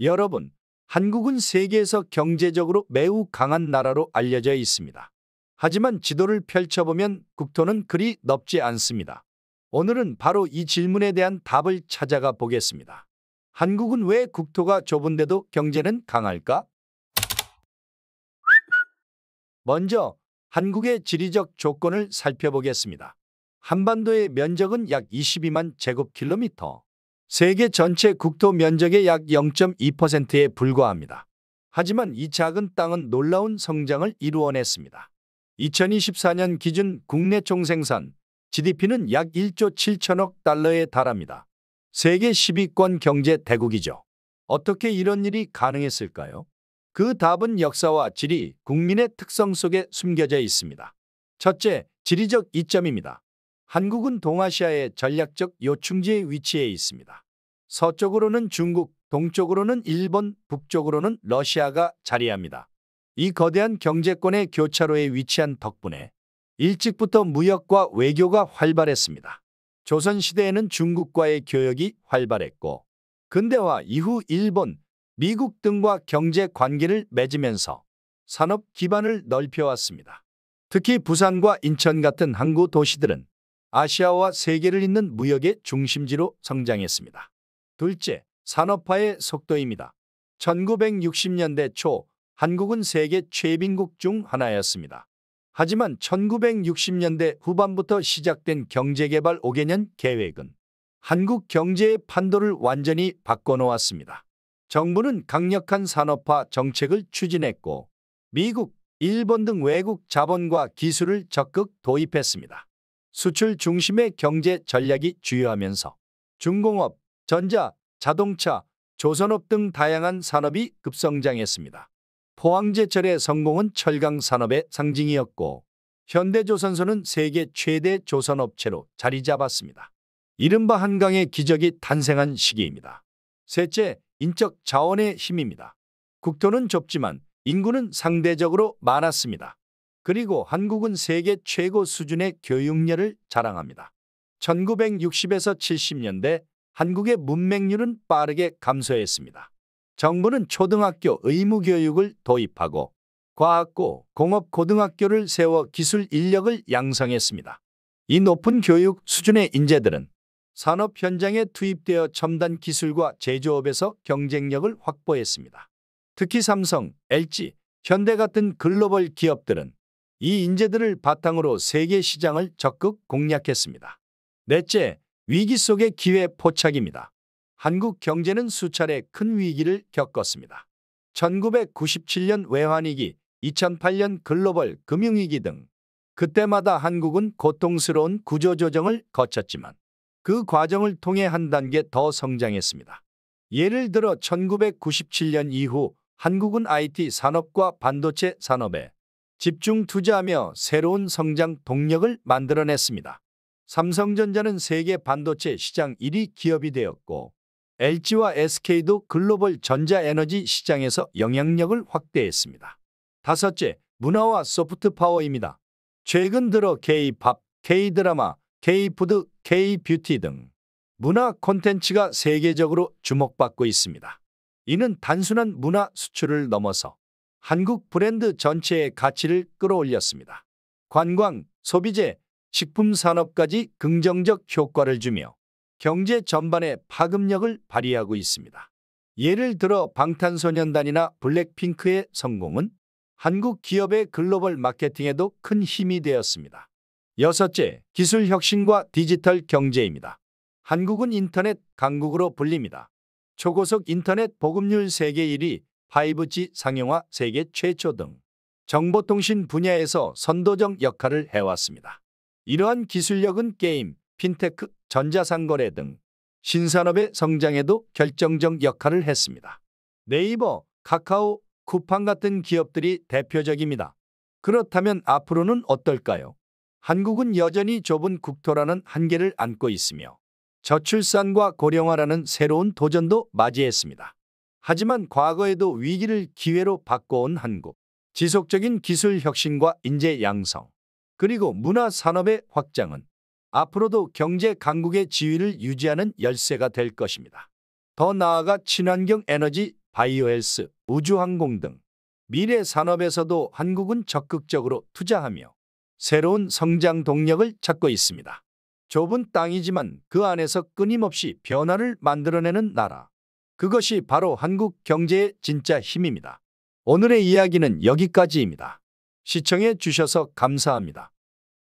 여러분, 한국은 세계에서 경제적으로 매우 강한 나라로 알려져 있습니다. 하지만 지도를 펼쳐보면 국토는 그리 넓지 않습니다. 오늘은 바로 이 질문에 대한 답을 찾아가 보겠습니다. 한국은 왜 국토가 좁은데도 경제는 강할까? 먼저 한국의 지리적 조건을 살펴보겠습니다. 한반도의 면적은 약 22만 제곱킬로미터, 세계 전체 국토 면적의 약 0.2%에 불과합니다. 하지만 이 작은 땅은 놀라운 성장을 이루어냈습니다. 2024년 기준 국내 총생산 GDP는 약 1조 7천억 달러에 달합니다. 세계 10위권 경제 대국이죠. 어떻게 이런 일이 가능했을까요? 그 답은 역사와 지리, 국민의 특성 속에 숨겨져 있습니다. 첫째, 지리적 이점입니다. 한국은 동아시아의 전략적 요충지에 위치해 있습니다. 서쪽으로는 중국, 동쪽으로는 일본, 북쪽으로는 러시아가 자리합니다. 이 거대한 경제권의 교차로에 위치한 덕분에 일찍부터 무역과 외교가 활발했습니다. 조선시대에는 중국과의 교역이 활발했고, 근대화 이후 일본, 미국 등과 경제 관계를 맺으면서 산업 기반을 넓혀왔습니다. 특히 부산과 인천 같은 항구 도시들은 아시아와 세계를 잇는 무역의 중심지로 성장했습니다. 둘째, 산업화의 속도입니다. 1960년대 초 한국은 세계 최빈국 중 하나였습니다. 하지만 1960년대 후반부터 시작된 경제개발 5개년 계획은 한국 경제의 판도를 완전히 바꿔놓았습니다. 정부는 강력한 산업화 정책을 추진했고 미국, 일본 등 외국 자본과 기술을 적극 도입했습니다. 수출 중심의 경제 전략이 주요하면서 중공업, 전자, 자동차, 조선업 등 다양한 산업이 급성장했습니다. 포항제철의 성공은 철강 산업의 상징이었고 현대조선소는 세계 최대 조선업체로 자리 잡았습니다. 이른바 한강의 기적이 탄생한 시기입니다. 셋째, 인적 자원의 힘입니다. 국토는 좁지만 인구는 상대적으로 많았습니다. 그리고 한국은 세계 최고 수준의 교육열을 자랑합니다. 1960에서 70년대 한국의 문맹률은 빠르게 감소했습니다. 정부는 초등학교 의무교육을 도입하고 과학고, 공업고등학교를 세워 기술 인력을 양성했습니다. 이 높은 교육 수준의 인재들은 산업 현장에 투입되어 첨단 기술과 제조업에서 경쟁력을 확보했습니다. 특히 삼성, LG, 현대 같은 글로벌 기업들은 이 인재들을 바탕으로 세계 시장을 적극 공략했습니다. 넷째, 위기 속의 기회 포착입니다. 한국 경제는 수차례 큰 위기를 겪었습니다. 1997년 외환위기, 2008년 글로벌 금융위기 등 그때마다 한국은 고통스러운 구조조정을 거쳤지만 그 과정을 통해 한 단계 더 성장했습니다. 예를 들어 1997년 이후 한국은 IT 산업과 반도체 산업에 집중 투자하며 새로운 성장 동력을 만들어냈습니다. 삼성전자는 세계 반도체 시장 1위 기업이 되었고 LG와 SK도 글로벌 전자에너지 시장에서 영향력을 확대했습니다. 다섯째, 문화와 소프트 파워입니다. 최근 들어 K-팝, K-드라마, K-푸드, K-뷰티 등 문화 콘텐츠가 세계적으로 주목받고 있습니다. 이는 단순한 문화 수출을 넘어서 한국 브랜드 전체의 가치를 끌어올렸습니다. 관광, 소비재, 식품 산업까지 긍정적 효과를 주며 경제 전반에 파급력을 발휘하고 있습니다. 예를 들어 방탄소년단이나 블랙핑크의 성공은 한국 기업의 글로벌 마케팅에도 큰 힘이 되었습니다. 여섯째, 기술 혁신과 디지털 경제입니다. 한국은 인터넷 강국으로 불립니다. 초고속 인터넷 보급률 세계 1위, 5G 상용화 세계 최초 등 정보통신 분야에서 선도적 역할을 해왔습니다. 이러한 기술력은 게임, 핀테크, 전자상거래 등 신산업의 성장에도 결정적 역할을 했습니다. 네이버, 카카오, 쿠팡 같은 기업들이 대표적입니다. 그렇다면 앞으로는 어떨까요? 한국은 여전히 좁은 국토라는 한계를 안고 있으며 저출산과 고령화라는 새로운 도전도 맞이했습니다. 하지만 과거에도 위기를 기회로 바꿔온 한국. 지속적인 기술 혁신과 인재 양성, 그리고 문화 산업의 확장은 앞으로도 경제 강국의 지위를 유지하는 열쇠가 될 것입니다. 더 나아가 친환경 에너지, 바이오헬스, 우주항공 등 미래 산업에서도 한국은 적극적으로 투자하며 새로운 성장 동력을 찾고 있습니다. 좁은 땅이지만 그 안에서 끊임없이 변화를 만들어내는 나라. 그것이 바로 한국 경제의 진짜 힘입니다. 오늘의 이야기는 여기까지입니다. 시청해 주셔서 감사합니다.